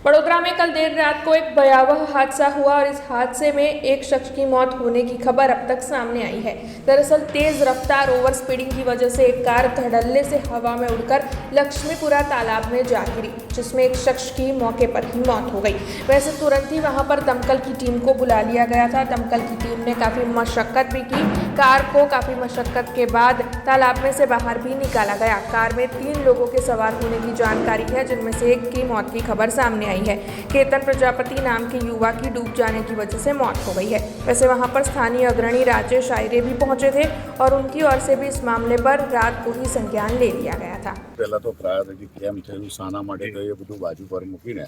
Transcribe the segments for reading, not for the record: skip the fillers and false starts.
बड़ोदरा में कल देर रात को एक भयावह हादसा हुआ और इस हादसे में एक शख्स की मौत होने की खबर अब तक सामने आई है। दरअसल तेज रफ्तार ओवर स्पीडिंग की वजह से एक कार धड़ल्ले से हवा में उड़कर लक्ष्मीपुरा तालाब में जा गिरी, जिसमें एक शख्स की मौके पर ही मौत हो गई। वैसे तुरंत ही वहां पर दमकल की टीम को बुला लिया गया था। दमकल की टीम ने काफ़ी मशक्कत भी की। कार को काफ़ी मशक्कत के बाद तालाब में से बाहर भी निकाला गया। कार में 3 लोगों के सवार होने की जानकारी है, जिनमें से एक की मौत की खबर सामने आई है। केतन प्रजापति नाम के युवा की डूब जाने की वजह से मौत हो गई है। वैसे वहां पर स्थानीय अग्रणी राजेश आयरे भी पहुंचे थे और उनकी ओर से भी इस मामले पर रात को ही संज्ञान ले लिया गया था। पहला तो प्रायोरिटी केम थયું શાના માટે તો એ બધું બાજુ પર મૂકીને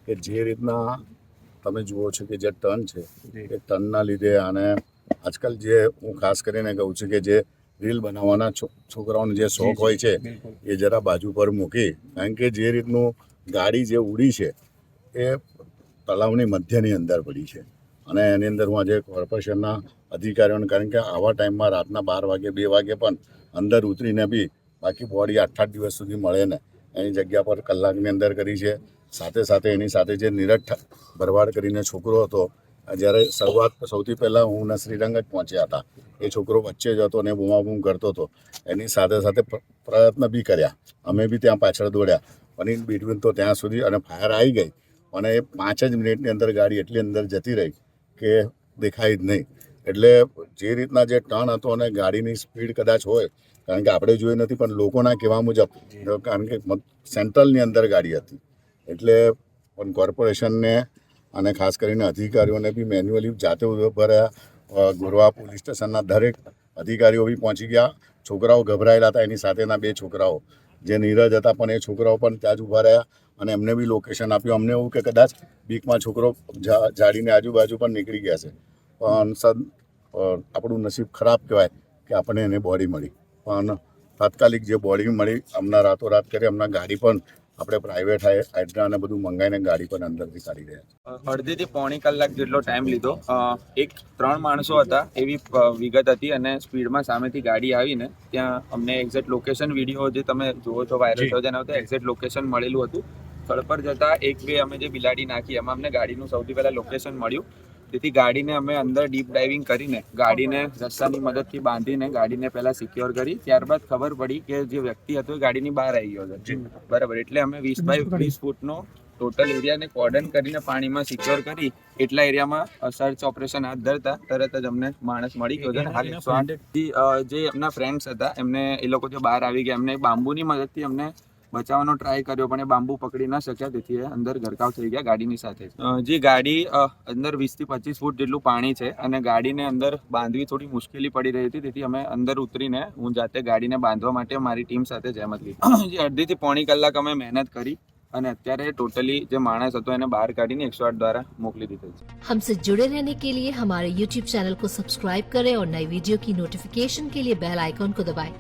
કે જે રીતના તમે જુઓ છો કે જે ટર્ન છે એ ટર્નના લીધે અને આજકાલ જે હું ખાસ કરીને કહું છું કે જે રીલ બનાવવાના છોકરાઓને જે શોખ હોય છે એ જરા બાજુ પર મૂકી, કારણ કે જે રીતનું ગાડી જે ઉડી છે એ તળાવની મધ્યની અંદર પડી છે અને એની અંદર હું આજે કોર્પોરેશનના અધિકારીઓને, કારણ કે આવા ટાઈમમાં રાતના 12 વાગે 2 વાગે પણ અંદર ઉતરીને બી બાકી બોડી 8-8 દિવસ સુધી મળે ને એની જગ્યા પર કલાકની અંદર કરી છે। સાથે સાથે એની સાથે જે નીરજ ભરવાડ કરીને છોકરો હતો, જ્યારે શરૂઆત સૌથી પહેલાં હું ને શ્રીરંગ જ પહોંચ્યા હતા, એ છોકરો વચ્ચે જ હતો અને બૂમાબૂમ કરતો હતો। એની સાથે સાથે પ્રયત્ન બી કર્યા, અમે બી ત્યાં પાછળ દોડ્યા, પણ ઇન બિટવીન તો ત્યાં સુધી અને ફાયર આવી ગઈ અને 5 જ મિનિટની અંદર ગાડી એટલી અંદર જતી રહી કે દેખાય જ નહીં। એટલે જે રીતના જે ટર્ન હતો અને ગાડીની સ્પીડ કદાચ હોય, કારણ કે આપણે જોઈ નથી પણ લોકોના કહેવા મુજબ, કારણ કે સેન્ટ્રલની અંદર ગાડી હતી, એટલે પણ કોર્પોરેશનને અને ખાસ કરીને અધિકારીઓને બી મેન્યુઅલી જાતે ઊભા રહ્યા। ગોરવા પોલીસ સ્ટેશનના દરેક અધિકારીઓ બી પહોંચી ગયા। છોકરાઓ ગભરાયેલા હતા, એની સાથેના 2 છોકરાઓ જે નીરજ હતા પણ એ છોકરાઓ પણ ત્યાં જ ઊભા રહ્યા અને એમને બી લોકેશન આપ્યું। અમને એવું કે કદાચ બીકમાં છોકરો જાડીને આજુબાજુ પણ નીકળી ગયા છે, પણ આપણું નસીબ ખરાબ કહેવાય કે આપણને એને બોડી મળી। પણ તાત્કાલિક જે બોડી મળી, હમણાં રાતોરાત કરી હમણાં ગાડી પણ આપણે પ્રાઇવેટ હાઇડ્રા અને બધું મંગાવીને ગાડી પણ અંદરથી કાઢી રહ્યા છે। અડધીથી પોણી કલાક જેટલો ટાઈમ લીધો। એક 3 માણસો હતા એવી વિગત હતી અને સ્પીડમાં સામેથી ગાડી આવીને ત્યાં અમને એક્ઝેક્ટ લોકેશન વિડીયો જે તમે જુઓ છો વાયરલ થયો છે એના તો એક્ઝેક્ટ લોકેશન મળેલું હતું। સ્થળ પર જતાં 1-2 અમે જે બિલાડી નાખી એમાં અમને ગાડીનું સૌથી પહેલાં લોકેશન મળ્યું। તેથી ગાડીને અમે અંદર ડીપ ડાઇવિંગ કરીને ગાડીને રસ્તાની મદદથી બાંધીને ગાડીને પહેલાં સિક્યોર કરી, ત્યારબાદ ખબર પડી કે જે વ્યક્તિ હતો એ ગાડીની બહાર આવી ગયો છે, બરાબર। એટલે અમે 20 બાય 20 ફૂટનો ટોટલ એરિયાને કોર્ડન કરીને પાણીમાં સિક્યોર કરી એટલા એરિયામાં સર્ચ ઓપરેશન હાથ ધરતા તરત જ અમને માણસ મળી ગયો છે। હાલ 108 જે એમના ફ્રેન્ડ્સ હતા એમને એ લોકો જે બહાર આવી ગયા, એમને બાંબુની મદદથી અમને બચાવવાનો ટ્રાય કર્યો પણ એ બાંબુ પકડી ન શક્યા, તેથી એ અંદર ગરકાવ થઈ ગયા ગાડીની સાથે। જે ગાડી અંદર 20 થી 25 ફૂટ જેટલું પાણી છે અને ગાડીને અંદર બાંધવી થોડી મુશ્કેલી પડી રહી હતી, તેથી અમે અંદર ઉતરીને હું જાતે ગાડીને બાંધવા માટે મારી ટીમ સાથે જહેમત લીધી। જે અડધીથી પોણી કલાક અમે મહેનત કરી અને અત્યારે ટોટલી જે માણસ હતો એને બહાર કાઢીને 108 દ્વારા મોકલી દીધો છે। हमसे जुड़े रहने के लिए हमारे YouTube चैनल को सब्सक्राइब करें और नई वीडियो की नोटिफिकेशन के लिए बेल आइकॉन को दबाएं।